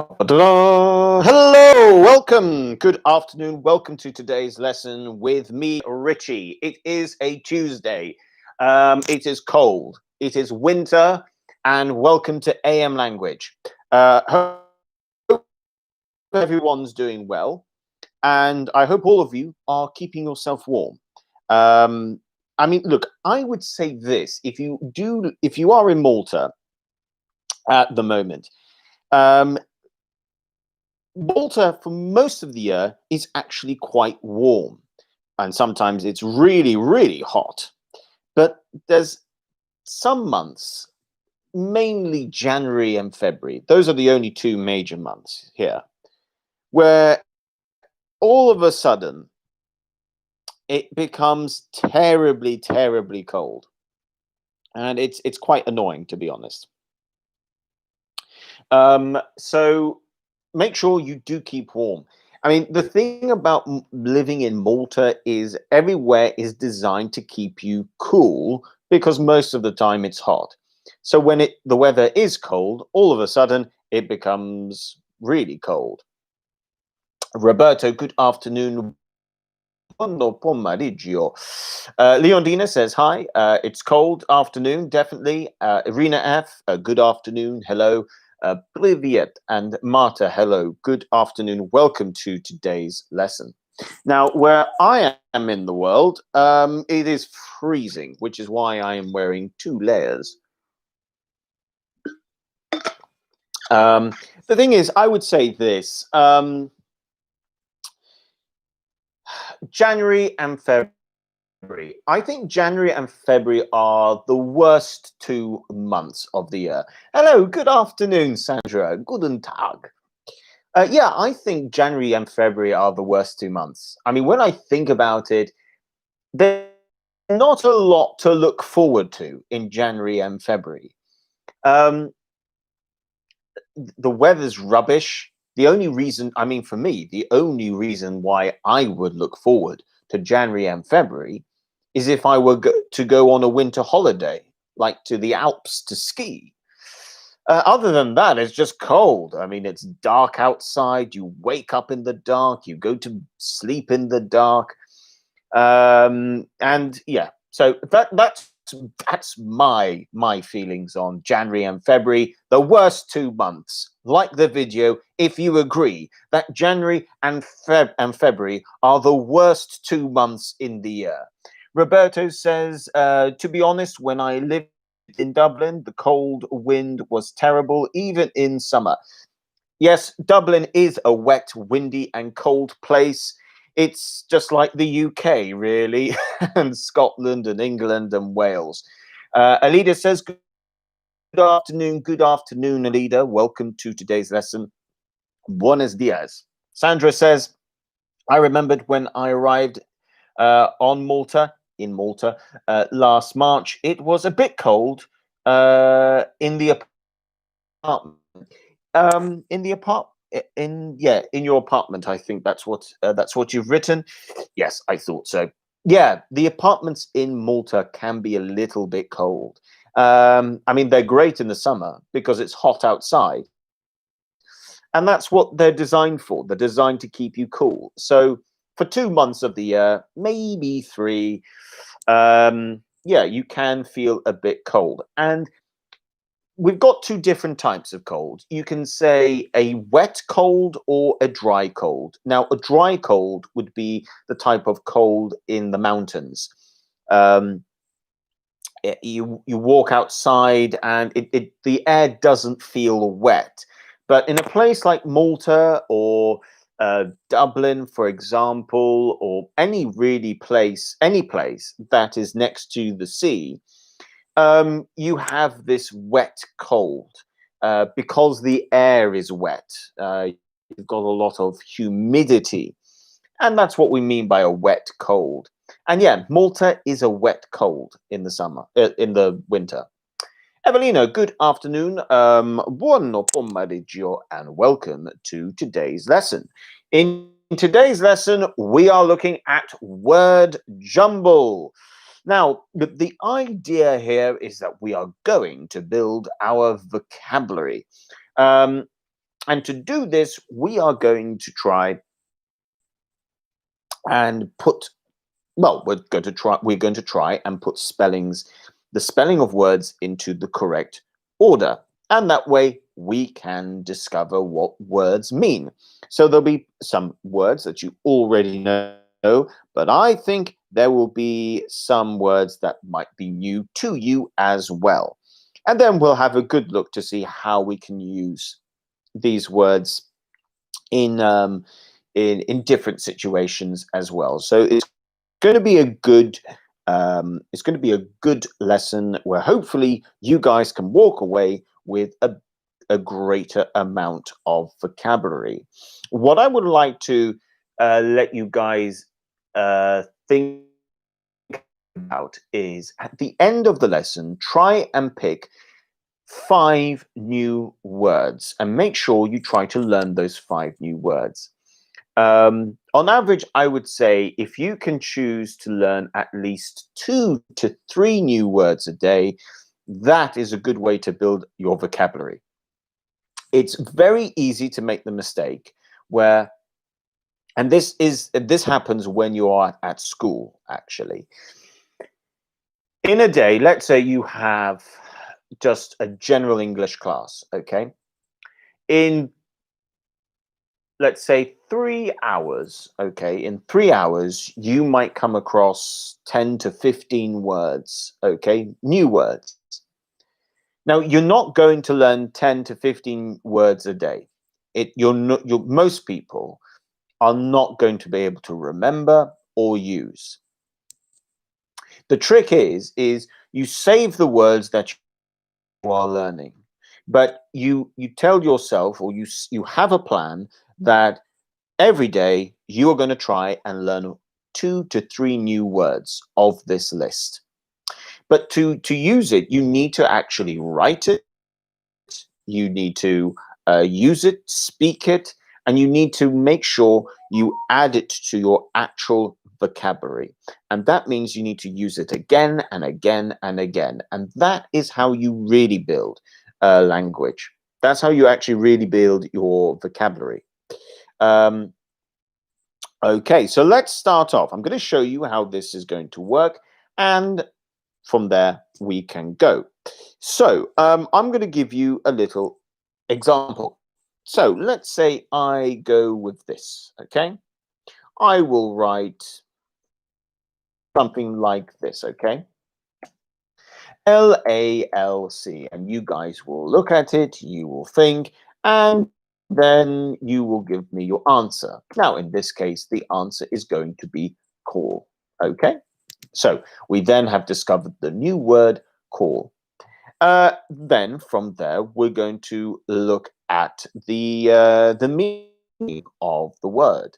Hello, welcome, good afternoon, welcome to today's lesson with me, Richie. It is a Tuesday, it is cold, it is winter, and welcome to AM Language. Hope everyone's doing well, and I hope all of you are keeping yourself warm. Look, I would say this, if you are in Malta at the moment, Malta, for most of the year, is actually quite warm, and sometimes it's really, really hot. But there's some months, mainly January and February, those are the only two major months here, where all of a sudden it becomes terribly, terribly cold. And it's quite annoying, to be honest. So make sure you do keep warm. I mean, the thing about living in Malta is everywhere is designed to keep you cool because most of the time it's hot. So when the weather is cold, all of a sudden it becomes really cold. Roberto, good afternoon. Buon pomeriggio. Leondina says hi. It's cold afternoon, definitely. Irina F, good afternoon. Hello. Privyet and Marta, hello. Good afternoon. Welcome to today's lesson. Now, where I am in the world, it is freezing, which is why I am wearing two layers. The thing is, I would say this. January and February. I think January and February are the worst 2 months of the year. Hello, good afternoon, Sandra. Guten Tag. Yeah, I think January and February are the worst 2 months. I mean, when I think about it, there's not a lot to look forward to in January and February. The weather's rubbish. The only reason, I mean, for me, the only reason why I would look forward to January and February is if I were to go on a winter holiday, like to the Alps to ski. Other than that, it's just cold. I mean, it's dark outside. You wake up in the dark. You go to sleep in the dark. And yeah, so that's my feelings on January and February, the worst 2 months. Like the video if you agree that January and February are the worst 2 months in the year. Roberto says, to be honest, when I lived in Dublin, the cold wind was terrible, even in summer. Yes, Dublin is a wet, windy, and cold place. It's just like the UK, really, and Scotland and England and Wales. Alida says, good afternoon, Alida. Welcome to today's lesson. Buenos dias. Sandra says, I remembered when I arrived in Malta, last March. It was a bit cold in the apartment. In your apartment, I think that's what you've written. Yes, I thought so. Yeah, the apartments in Malta can be a little bit cold. I mean, they're great in the summer because it's hot outside, and that's what they're designed for. They're designed to keep you cool. So for 2 months of the year, maybe 3, yeah, you can feel a bit cold. And we've got 2 different types of cold. You can say a wet cold or a dry cold. Now, a dry cold would be the type of cold in the mountains. You walk outside and the air doesn't feel wet. But in a place like Malta or Dublin, for example, or any place that is next to the sea, you have this wet cold because the air is wet. You've got a lot of humidity, and that's what we mean by a wet cold. And yeah, Malta is a wet cold in the winter. Evelina, good afternoon. Buon pomeriggio, and welcome to today's lesson. In today's lesson, we are looking at word jumble. Now, the idea here is that we are going to build our vocabulary. And to do this, we are going to try and put, well, we're going to try and put the spelling of words into the correct order. And that way we can discover what words mean. So there'll be some words that you already know, but I think there will be some words that might be new to you as well. And then we'll have a good look to see how we can use these words in different situations as well. So it's going to be a good lesson where hopefully you guys can walk away with a greater amount of vocabulary. What I would like to let you guys think about is at the end of the lesson, try and pick 5 new words and make sure you try to learn those 5 new words. On average, I would say if you can choose to learn at least 2 to 3 new words a day, that is a good way to build your vocabulary. It's very easy to make the mistake where, and this happens when you are at school, actually. In a day, let's say you have just a general English class, okay? In, let's say, 3 hours, okay? In 3 hours, you might come across 10 to 15 words, okay? New words. Now, you're not going to learn 10 to 15 words a day. Most people are not going to be able to remember or use. The trick is you save the words that you are learning, but you tell yourself, or you have a plan that every day you are going to try and learn 2 to 3 new words of this list. But to use it, you need to actually write it. You need to use it, speak it, and you need to make sure you add it to your actual vocabulary. And that means you need to use it again and again and again. And that is how you really build language. That's how you actually really build your vocabulary. Okay, so let's start off. I'm going to show you how this is going to work, and from there we can go. So I'm going to give you a little example. So let's say I go with this, okay? I will write something like this, okay? LALC, and you guys will look at it, you will think, and then you will give me your answer. Now, in this case, the answer is going to be call, okay? So we then have discovered the new word call. Then from there, we're going to look at the meaning of the word,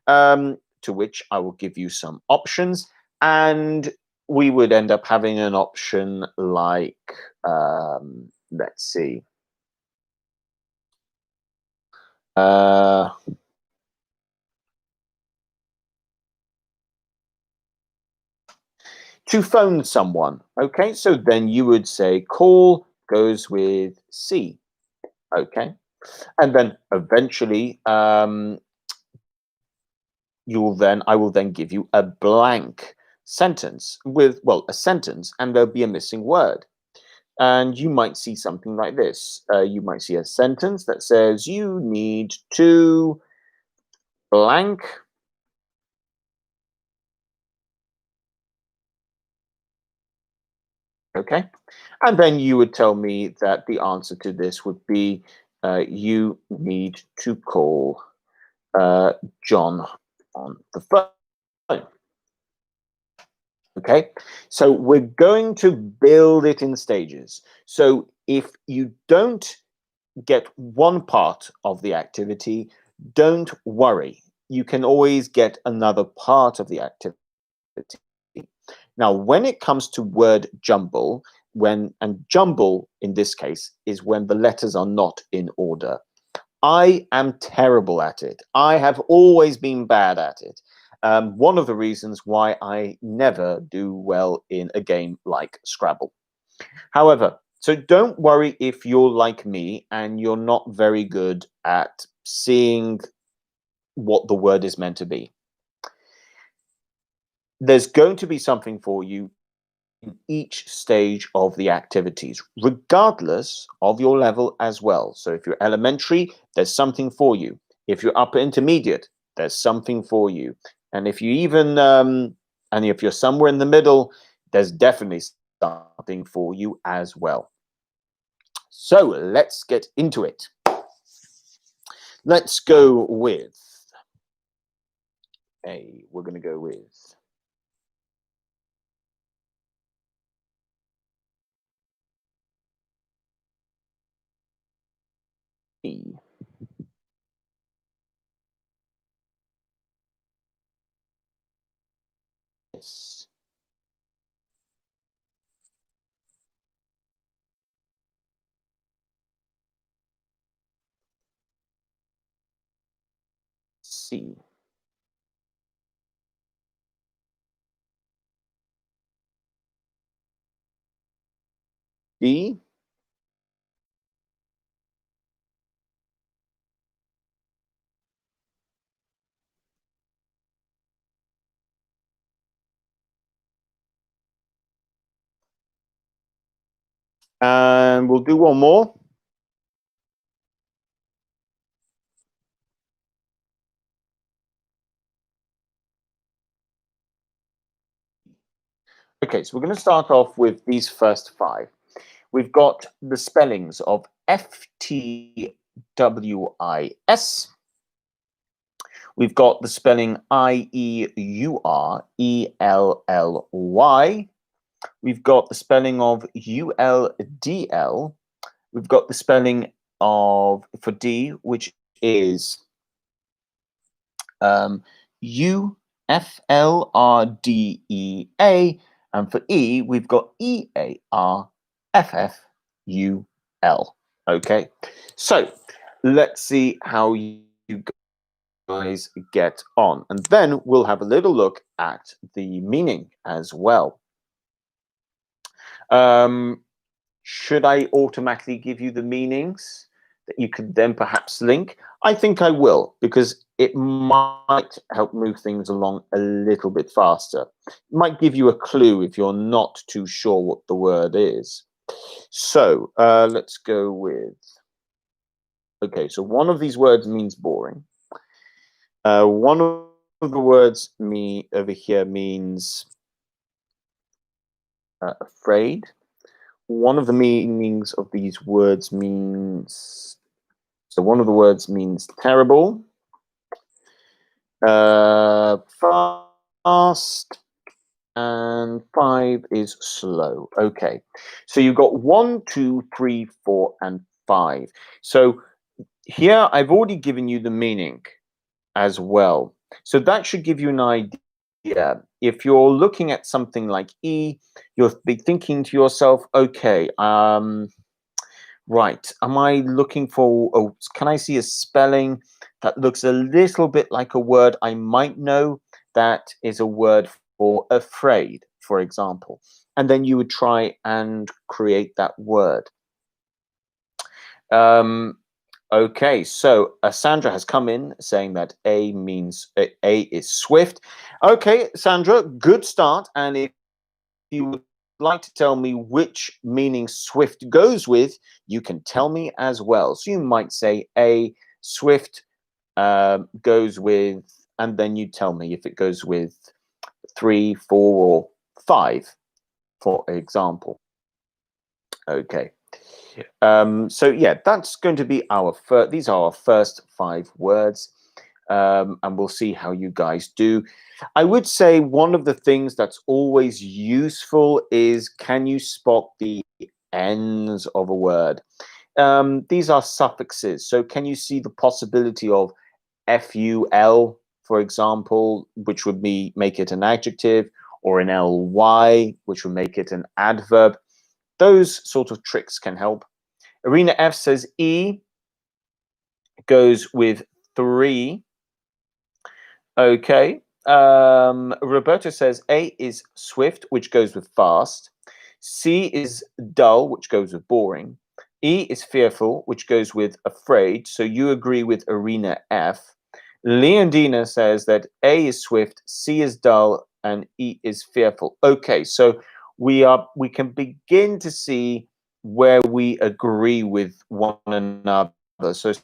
to which I will give you some options, and we would end up having an option like, let's see. To phone someone, okay? So then you would say call goes with C, okay? And then eventually, I will then give you a blank sentence with, well, a sentence, and there'll be a missing word. And you might see something like this. You might see a sentence that says you need to blank okay? And then you would tell me that the answer to this would be you need to call John on the phone. Okay, so we're going to build it in stages. So if you don't get one part of the activity, don't worry. You can always get another part of the activity. Now, when it comes to word jumble, and jumble in this case is when the letters are not in order. I am terrible at it. I have always been bad at it. One of the reasons why I never do well in a game like Scrabble. However, So don't worry if you're like me and you're not very good at seeing what the word is meant to be. There's going to be something for you in each stage of the activities, regardless of your level as well. So if you're elementary, there's something for you. If you're upper intermediate, there's something for you. And if you even, and if you're somewhere in the middle, there's definitely something for you as well. So let's get into it. Let's go with A. We're going to go with E. Yes. C. D. And we'll do one more. Okay, so we're going to start off with these first five. We've got the spellings of FTWIS. We've got the spelling IEURELLY. We've got the spelling of ULDL. We've got the spelling of, for D, which is UFLRDEA. And for E, we've got EARFFUL. Okay, so let's see how you guys get on. And then we'll have a little look at the meaning as well. Should I automatically give you the meanings that you could then perhaps link? I think I will, because it might help move things along a little bit faster. It might give you a clue if you're not too sure what the word is. So let's go with, okay, so one of these words means boring. One of the words over here means afraid. One of the meanings of these words means, so one of the words means terrible, fast, and 5 is slow. Okay, so you've got 1, 2, 3, 4, and 5. So here I've already given you the meaning as well. So that should give you an idea. If you're looking at something like E, you'll be thinking to yourself, okay, right, am I looking for, oh, can I see a spelling that looks a little bit like a word I might know that is a word for afraid, for example? And then you would try and create that word. Okay, so Sandra has come in saying that A means A is swift. Okay, Sandra, good start. And if you would like to tell me which meaning swift goes with, you can tell me as well. So you might say A, swift goes with, and then you tell me if it goes with 3, 4, or 5, for example. Okay. So yeah, that's going to be our first, these are our first 5 words, and we'll see how you guys do. I would say one of the things that's always useful is, can you spot the ends of a word? These are suffixes, so can you see the possibility of FUL, for example, which would make it an adjective, or an LY, which would make it an adverb? Those sort of tricks can help. Arena F says E goes with 3. Okay. Roberto says A is swift, which goes with fast. C is dull, which goes with boring. E is fearful, which goes with afraid. So you agree with Arena F. Leondina says that A is swift, C is dull, and E is fearful. Okay, so we can begin to see where we agree with one another. So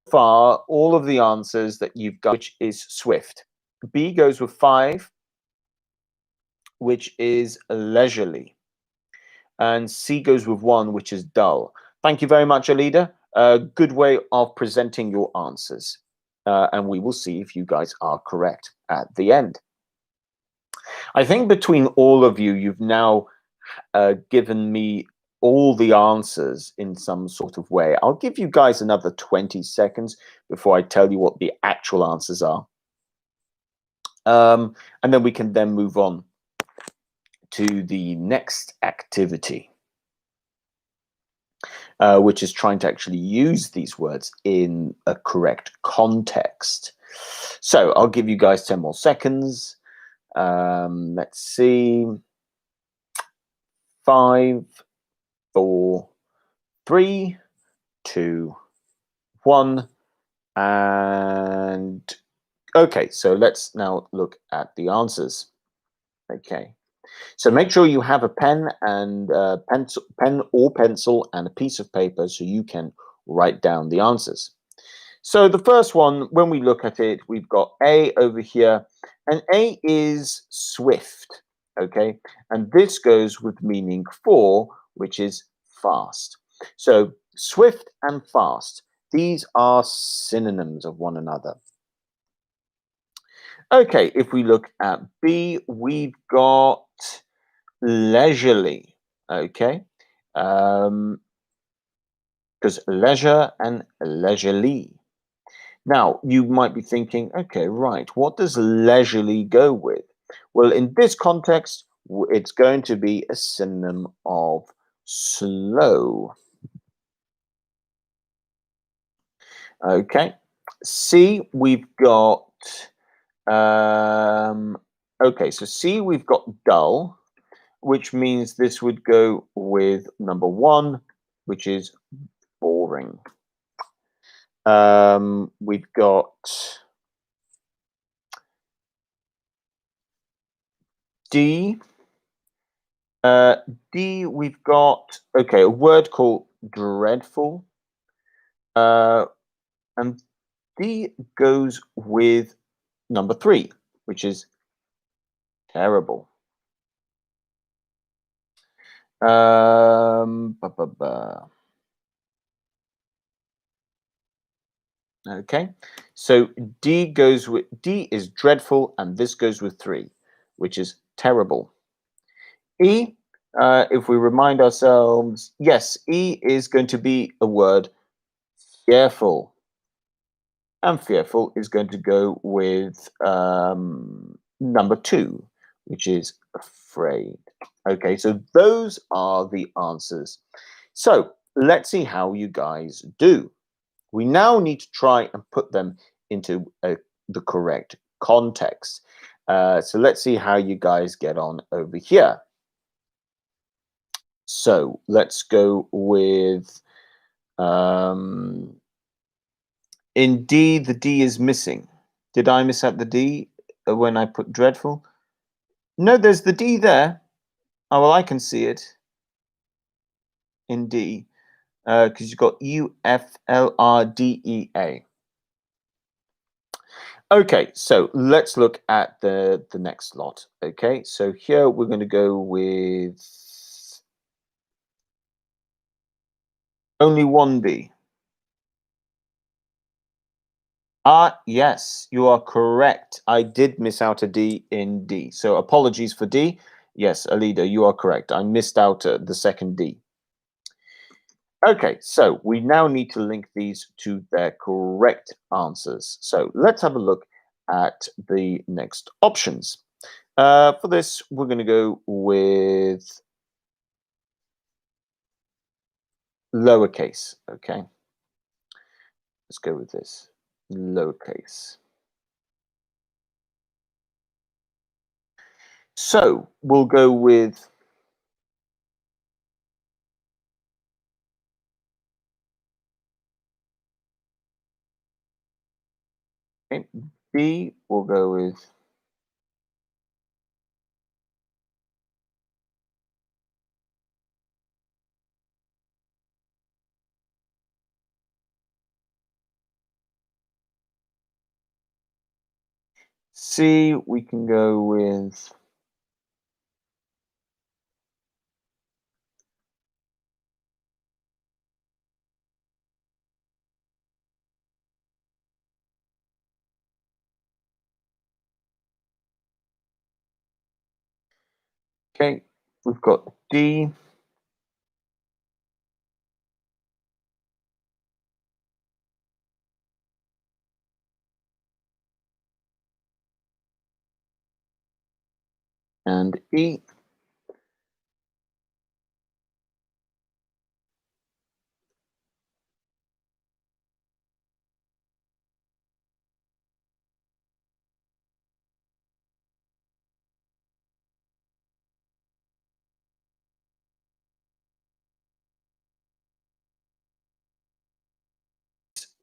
far, all of the answers that you've got, which is swift. B goes with 5, which is leisurely. And C goes with 1, which is dull. Thank you very much, Alida. A good way of presenting your answers. And we will see if you guys are correct at the end. I think between all of you, you've now given me all the answers in some sort of way. I'll give you guys another 20 seconds before I tell you what the actual answers are. And then we can then move on to the next activity, which is trying to actually use these words in a correct context. So I'll give you guys 10 more seconds. Let's see. 5, 4, 3, 2, 1. And okay, so let's now look at the answers. Okay. So make sure you have a pen and pen or pencil and a piece of paper so you can write down the answers. So the first one, when we look at it, we've got A over here, and A is swift, okay? And this goes with meaning for, which is fast. So swift and fast, these are synonyms of one another. Okay, if we look at B, we've got leisurely, okay? Because leisure and leisurely. Now, you might be thinking, okay, right, what does leisurely go with? Well, in this context, it's going to be a synonym of slow. Okay. C, we've got, okay, so C, we've got dull, which means this would go with number 1, which is boring. We've got D. D, we've got, okay, a word called dreadful. And D goes with number 3, which is terrible. Ba, ba, ba. Okay, so D is dreadful, and this goes with 3, which is terrible. E, if we remind ourselves, yes, E is going to be a word fearful. And fearful is going to go with number 2, which is afraid. Okay, so those are the answers. So let's see how you guys do. We now need to try and put them into the correct context. So let's see how you guys get on over here. So let's go with in D, the D is missing. Did I miss out the D when I put dreadful? No, there's the D there. Oh, well, I can see it in D because you've got UFLRDEA. Okay, so let's look at the next lot. Okay, so here we're going to go with only one D. Ah, yes, you are correct. I did miss out a D in D. So apologies for D. Yes, Alida, you are correct. I missed out the second D. Okay, so we now need to link these to their correct answers. So let's have a look at the next options. For this, we're going to go with lowercase, okay? Let's go with this, lowercase. So we'll go with Okay. B, we'll go with C. We can go with okay. We've got D and E.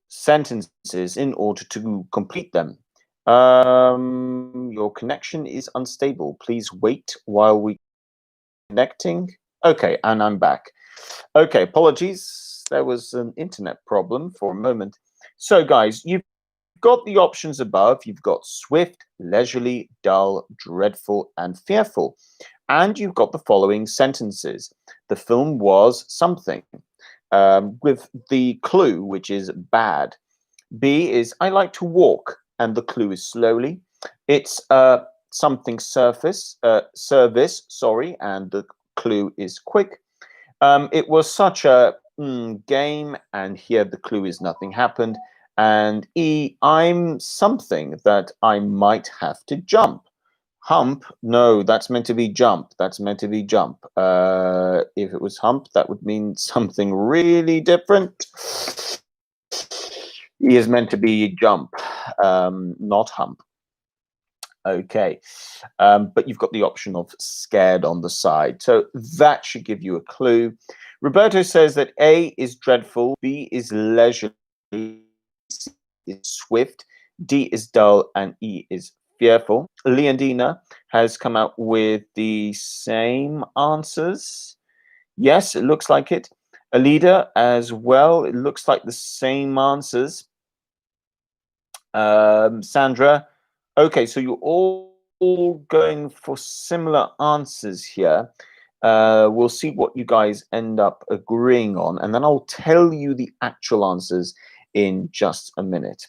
Sentences in order to complete them. Your connection is unstable. Please wait while we connecting. Okay, and I'm back. Okay, apologies. There was an internet problem for a moment. So, guys, you've got the options above. You've got swift, leisurely, dull, dreadful, and fearful. And you've got the following sentences. The film was something, with the clue, which is bad. B is I like to walk, and the clue is slowly. It's something service, sorry, and the clue is quick. It was such a game, and here the clue is nothing happened. And E, I'm something that I might have to jump. Hump, no, that's meant to be jump. That's meant to be jump. If it was hump, that would mean something really different. E is meant to be jump, not hump. Okay, but you've got the option of scared on the side. So that should give you a clue. Roberto says that A is dreadful, B is leisurely, C is swift, D is dull, and E is fearful. Leondina has come out with the same answers. Yes, it looks like it. Alida as well, it looks like the same answers. Sandra, okay, so you're all going for similar answers here. We'll see what you guys end up agreeing on, and then I'll tell you the actual answers in just a minute.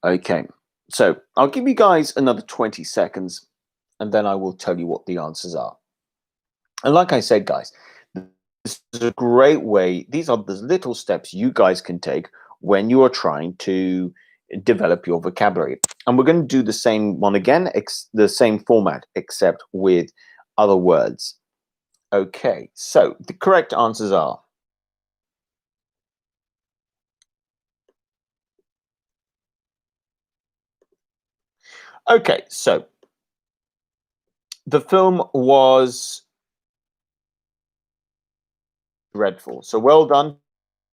Okay, so I'll give you guys another 20 seconds, and then I will tell you what the answers are. And like I said, guys, this is a great way. These are the little steps you guys can take when you are trying to develop your vocabulary. And we're going to do the same one again, the same format, except with other words. Okay, so the correct answers are okay, so the film was dreadful. So well done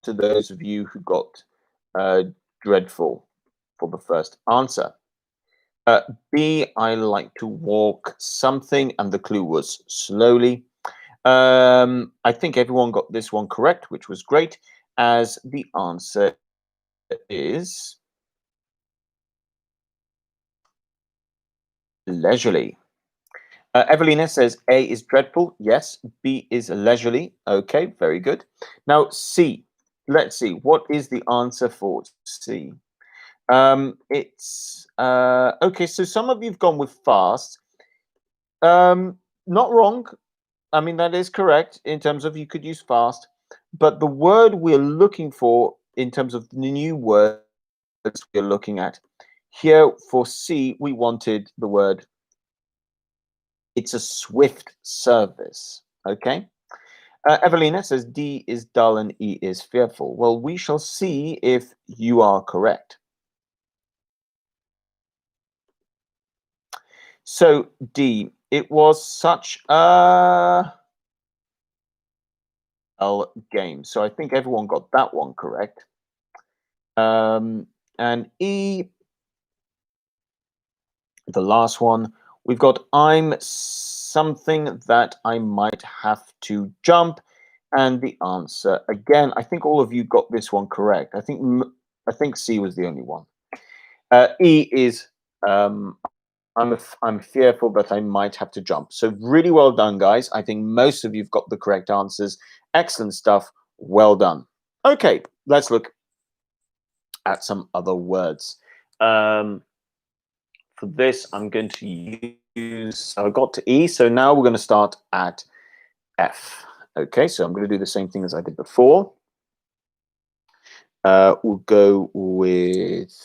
to those of you who got uh, dreadful for the first answer. Uh, B, I like to walk something, and the clue was slowly. I think everyone got this one correct, which was great, as the answer is leisurely. Evelina says A is dreadful. Yes. B is leisurely. Okay, very good. Now, C. Let's see. What is the answer for C? It's okay. So some of you've gone with fast. Not wrong. I mean, that is correct in terms of you could use fast. But the word we're looking for in terms of the new words we're looking at here for C, we wanted the word it's a swift service. Okay. Evelina says D is dull and E is fearful. Well, we shall see if you are correct. So D, it was such a game. So I think everyone got that one correct. And E, the last one, we've got I'm something that I might have to jump. And the answer, again, I think all of you got this one correct. I think C was the only one. E is I'm fearful that I might have to jump. So really well done, guys. I think most of you've got the correct answers. Excellent stuff. Well done. Okay, let's look at some other words. For this, I'm going to use, I got to E, so now we're going to start at F. Okay, so I'm going to do the same thing as I did before. We'll go with,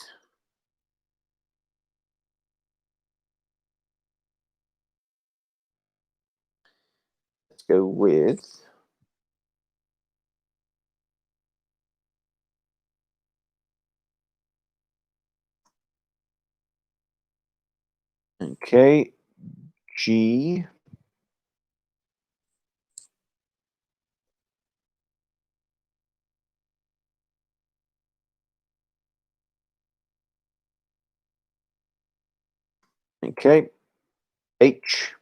let's go with, okay, G. Okay, H.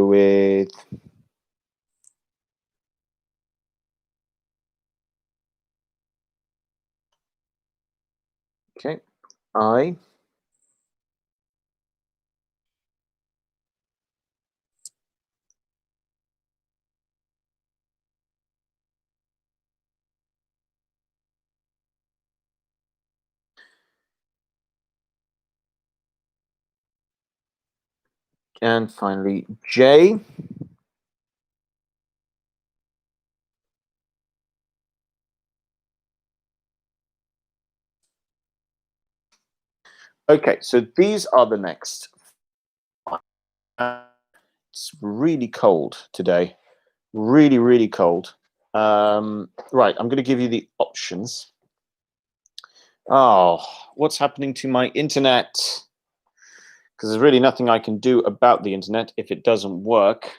With okay, I. And finally, J. Okay, so these are the next. It's really cold today. Really, really cold. Right, I'm going to give you the options. Oh, what's happening to my internet? Because there's really nothing I can do about the internet if it doesn't work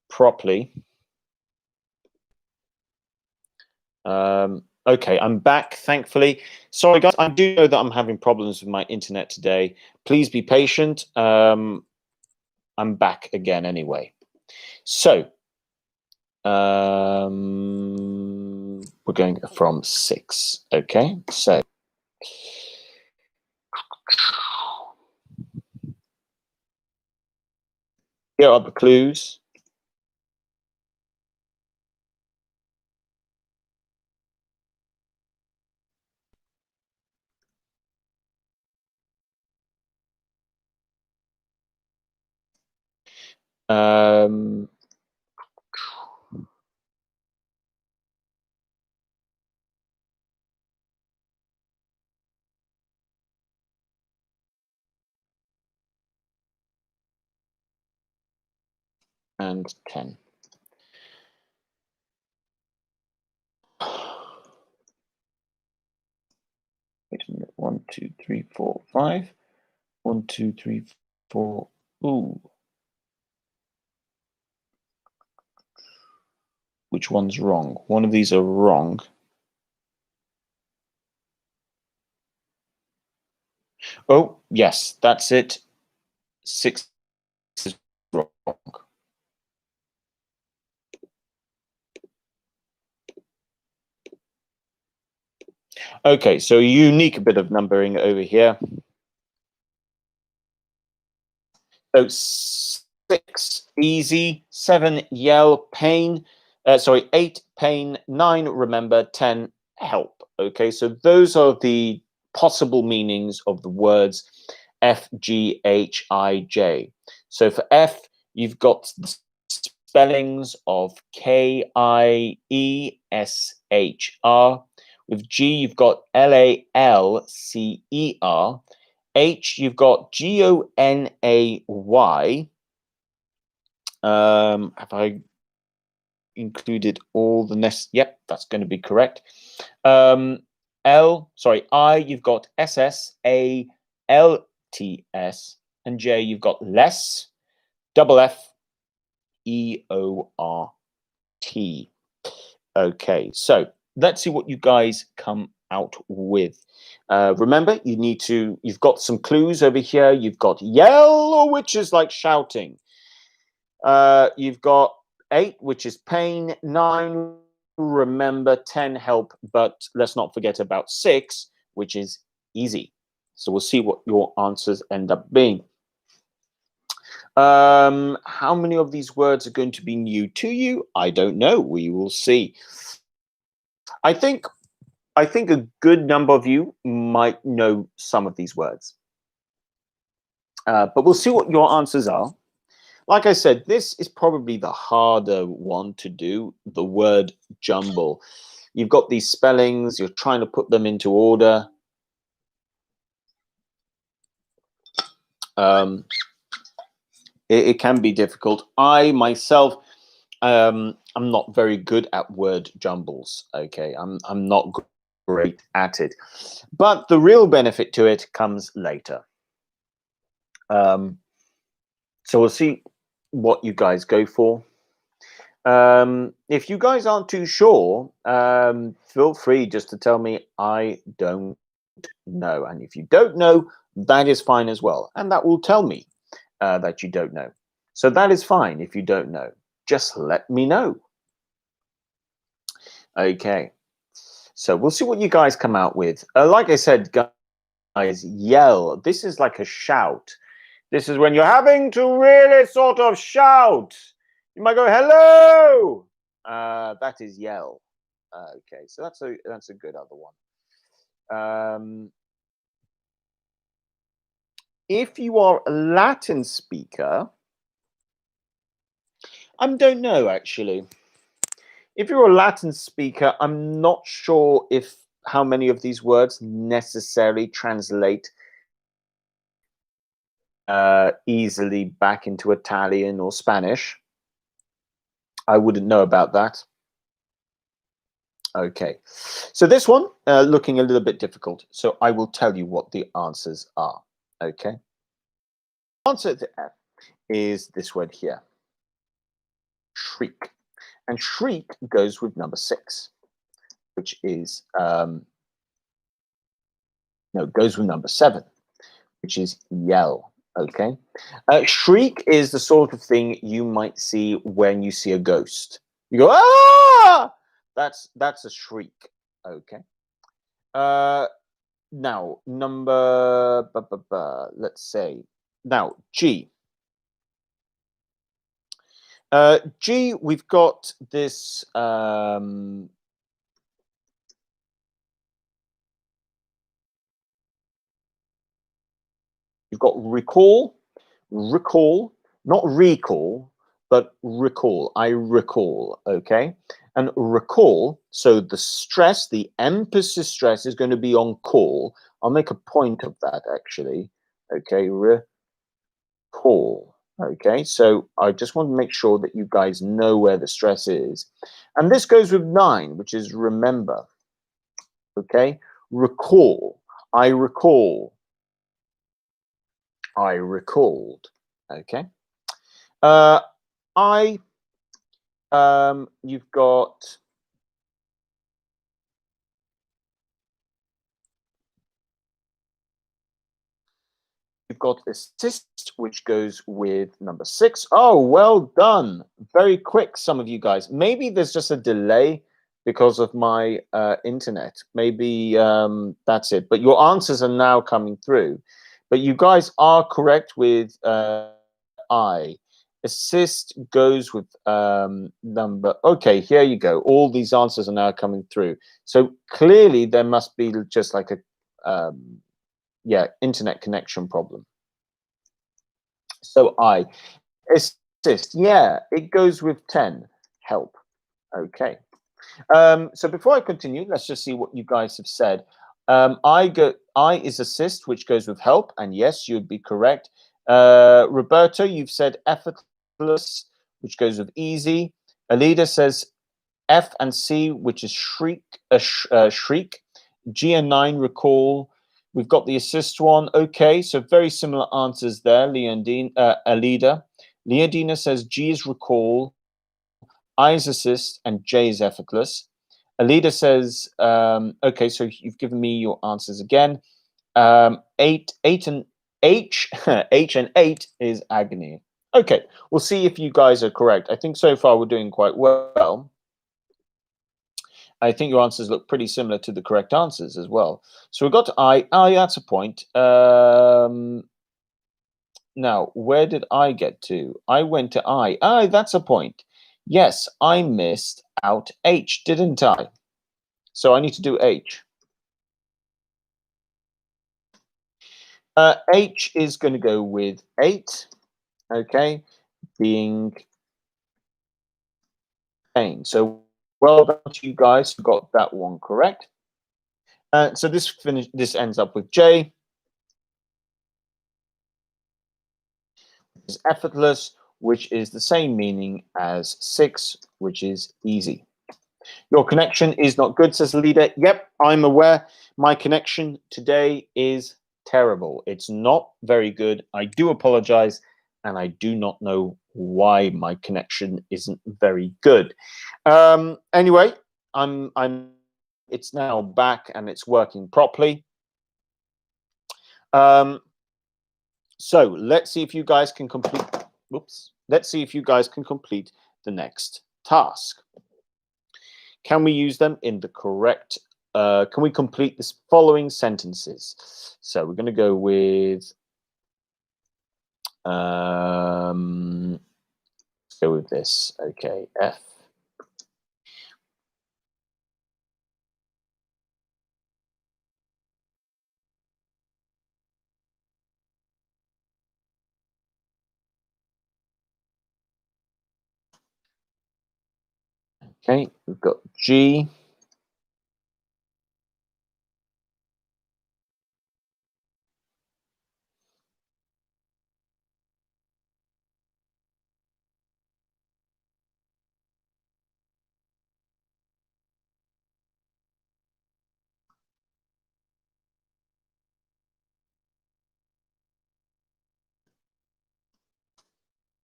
properly. Okay, I'm back, thankfully. Sorry, guys, I do know that I'm having problems with my internet today. Please be patient. I'm back again anyway. So, we're going from 6. Okay, so here are the clues. Um, and 10. Wait a minute. 1, 2, 3, 4, 5. 1, 2, 3, 4. Ooh. Which one's wrong? One of these are wrong. Oh, yes, that's it. 6 is wrong. Okay, so a unique bit of numbering over here. So 6, easy. 7, yell, pain. 8, pain. 9, remember. 10, help. Okay, so those are the possible meanings of the words F, G, H, I, J. So for F, you've got the spellings of K, I, E, S, H, R. With G, you've got L, A, L, C, E, R. H, you've got Gonay. Have I included all the nest? Yep, that's going to be correct. I, you've got SSALTS. and J, you've got less, double F, E-O-R-T. Okay, so let's see what you guys come out with. Remember, you've got some clues over here. You've got yell, which is like shouting. You've got 8, which is pain. 9, remember. 10, help. But let's not forget about 6, which is easy. So we'll see what your answers end up being. How many of these words are going to be new to you? I don't know. We will see. I think a good number of you might know some of these words. But we'll see what your answers are. Like I said, this is probably the harder one to do, the word jumble. You've got these spellings, you're trying to put them into order. It can be difficult. I myself, I'm not very good at word jumbles. Okay, I'm not great at it, but the real benefit to it comes later. So we'll see what you guys go for. If you guys aren't too sure, feel free just to tell me I don't know, and if you don't know, that is fine as well, and that will tell me that you don't know. So that is fine if you don't know. Just let me know. Okay, so we'll see what you guys come out with. Like I said, guys, yell. This is like a shout. This is when you're having to really sort of shout. You might go, hello. That is yell. Okay, so that's a good other one. If you are a Latin speaker, I don't know actually. If you're a Latin speaker, I'm not sure if how many of these words necessarily translate easily back into Italian or Spanish. I wouldn't know about that. Okay, so this one looking a little bit difficult. So I will tell you what the answers are. Okay, answer to F is this word here, shriek, and shriek goes with number 6, which is goes with number 7, which is yell. Okay, shriek is the sort of thing you might see when you see a ghost. You go, ah! That's a shriek. Okay. Now number let's say now G. G, we've got this you've got recall, not recall, but recall. I recall, okay? And recall, so the stress, the emphasis stress is going to be on call. I'll make a point of that actually. Okay, recall. Okay, so I just want to make sure that you guys know where the stress is. And this goes with 9, which is remember. Okay, recall. I recall. I recalled. Okay. You've got assist, which goes with number 6. Oh, well done. Very quick, some of you guys. Maybe there's just a delay because of my internet. Maybe that's it. But your answers are now coming through. But you guys are correct with I. Assist goes with number. Okay, here you go. All these answers are now coming through. So clearly there must be just like a internet connection problem. So I. Assist, yeah, it goes with 10. Help. Okay. So before I continue, let's just see what you guys have said. I is assist, which goes with help, and yes, you'd be correct. Roberto, you've said effortless, which goes with easy. Alida says F and C, which is shriek. Shriek. G and 9 recall. We've got the assist one. Okay, so very similar answers there, Alida. Leondina says G is recall, I is assist, and J is effortless. Alida says, okay, so you've given me your answers again. Eight and H, H and 8 is agony. Okay, we'll see if you guys are correct. I think so far we're doing quite well. I think your answers look pretty similar to the correct answers as well. So we got to I. I, that's a point. Now, where did I get to? I went to I. I, that's a point. Yes, I missed out H, didn't I? So I need to do H. H is going to go with 8. Okay, being pain. So well done to you guys who got that one correct. So this ends up with J. Is effortless, which is the same meaning as 6, which is easy. Your connection is not good, says the leader. Yep, I'm aware. My connection today is terrible. It's not very good. I do apologize, and I do not know why my connection isn't very good. Anyway, it's now back and it's working properly. So let's see if you guys can complete. Whoops. Let's see if you guys can complete the next task. Can we use them in the correct? Can we complete this following sentences? So we're going to go with. Let's go with this. Okay, F. Okay, we've got G.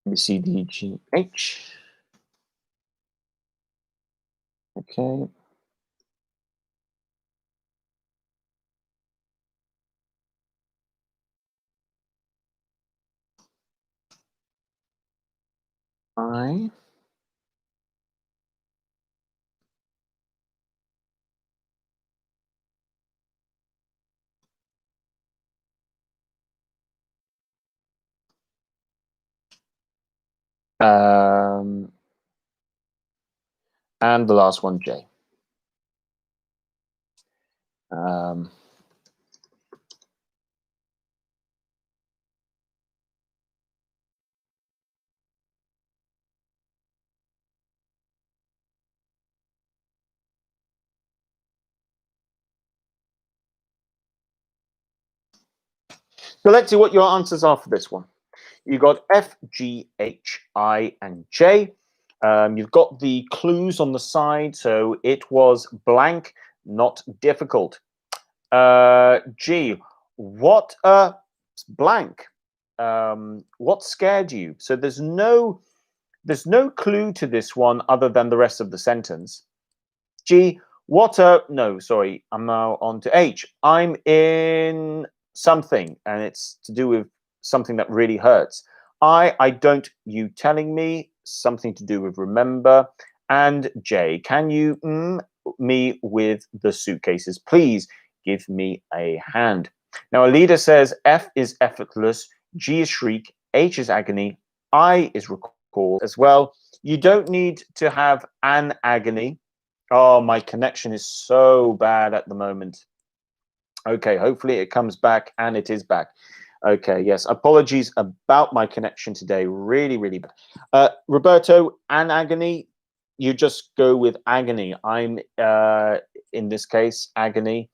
B, C, D, G, H. Okay. I. And the last one, J. So let's see what your answers are for this one. You got F, G, H, I, and J. You've got the clues on the side, so it was blank, not difficult. G, what blank? What scared you? So there's no clue to this one other than the rest of the sentence. G, what no, sorry, I'm now on to H. I'm in something, and it's to do with something that really hurts. I don't, you telling me, something to do with remember. And J, can you me with the suitcases? Please give me a hand. Now, Alida says F is effortless, G is shriek, H is agony, I is recall as well. You don't need to have an agony. Oh, my connection is so bad at the moment. Okay, hopefully it comes back, and it is back. Okay, yes, apologies about my connection today. Really, really bad. Roberto, an agony, you just go with agony. I'm, in this case, agony.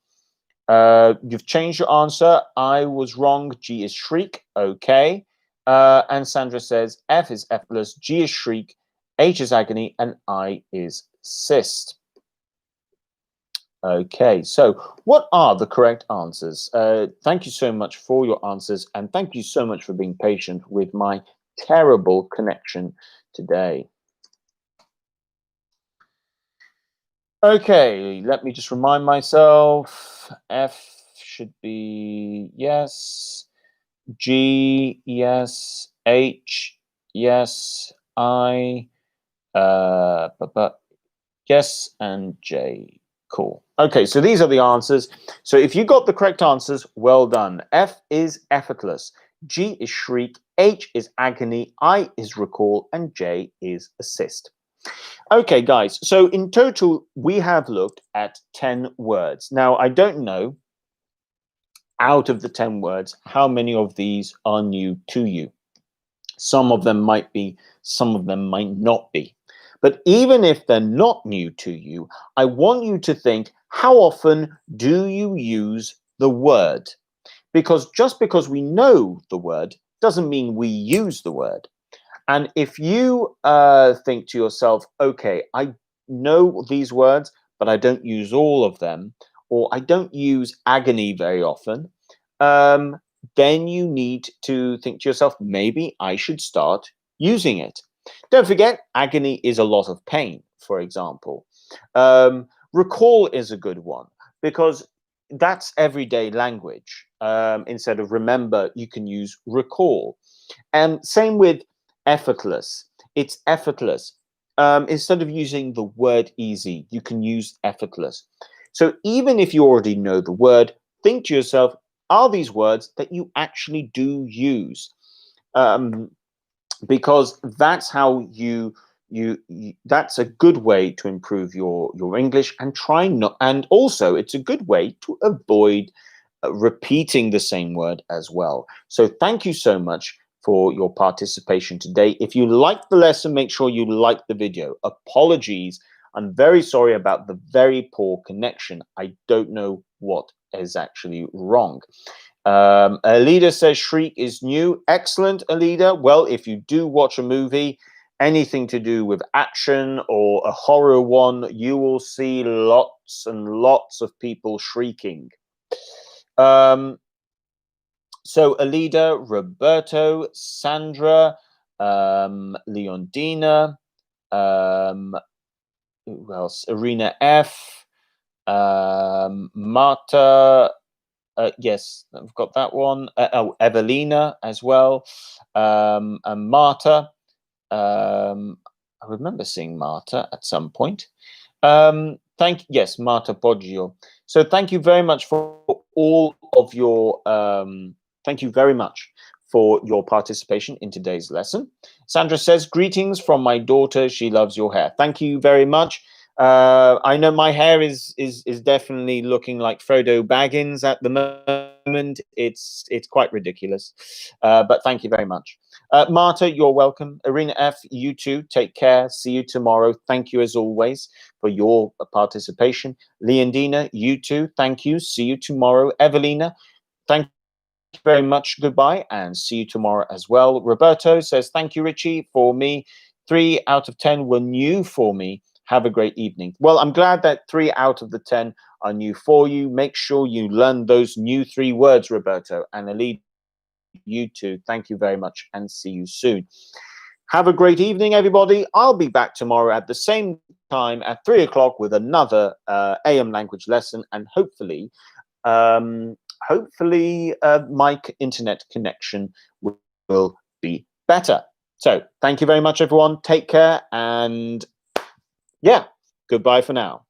You've changed your answer. I was wrong. G is shriek. Okay. And Sandra says F is effortless, G is shriek, H is agony, and I is cyst. Okay, so what are the correct answers? Thank you so much for your answers, and thank you so much for being patient with my terrible connection today. Okay, let me just remind myself. F should be yes. G, yes. H, yes. I, but yes, and J. Cool. Okay, so these are the answers. So if you got the correct answers, well done. F is effortless. G is shriek. H is agony. I is recall. And J is assist. Okay, guys. So in total, we have looked at 10 words. Now, I don't know out of the 10 words, how many of these are new to you? Some of them might be, some of them might not be. But even if they're not new to you, I want you to think, how often do you use the word? Because just because we know the word doesn't mean we use the word. And if you think to yourself, okay, I know these words, but I don't use all of them, or I don't use agony very often, then you need to think to yourself, maybe I should start using it. Don't forget, agony is a lot of pain, for example. Recall is a good one because that's everyday language. Instead of remember, you can use recall. And same with effortless. It's effortless. Instead of using the word easy, you can use effortless. So even if you already know the word, think to yourself, are these words that you actually do use? Because that's how you that's a good way to improve your English, and try not, and also it's a good way to avoid repeating the same word as well. So thank you so much for your participation today. If you liked the lesson, make sure you like the video. Apologies, I'm very sorry about the very poor connection. I don't know what is actually wrong. Alida says shriek is new. Excellent, Alida. Well, if you do watch a movie, anything to do with action or a horror one, you will see lots and lots of people shrieking. So Alida, Roberto, Sandra, Leondina, who else? Arena F, Marta. Yes, I've got that one. Evelina as well, and Marta. I remember seeing Marta at some point. Yes, Marta Poggio. So thank you very much for all of your thank you very much for your participation in today's lesson. Sandra says, greetings from my daughter. She loves your hair. Thank you very much. I know my hair is definitely looking like Frodo Baggins at the moment. It's quite ridiculous, but thank you very much. Marta, you're welcome. Arena F, you too. Take care. See you tomorrow. Thank you as always for your participation. Leondina, you too. Thank you. See you tomorrow. Evelina, thank you very much. Goodbye and see you tomorrow as well. Roberto says, thank you, Richie. For me, 3 out of 10 were new for me. Have a great evening. Well, I'm glad that 3 out of the 10 are new for you. Make sure you learn those new 3 words, Roberto. And Alida, you too. Thank you very much and see you soon. Have a great evening, everybody. I'll be back tomorrow at the same time at 3 o'clock with another AM language lesson, and hopefully my internet connection will be better. So thank you very much, everyone. Take care, and yeah, goodbye for now.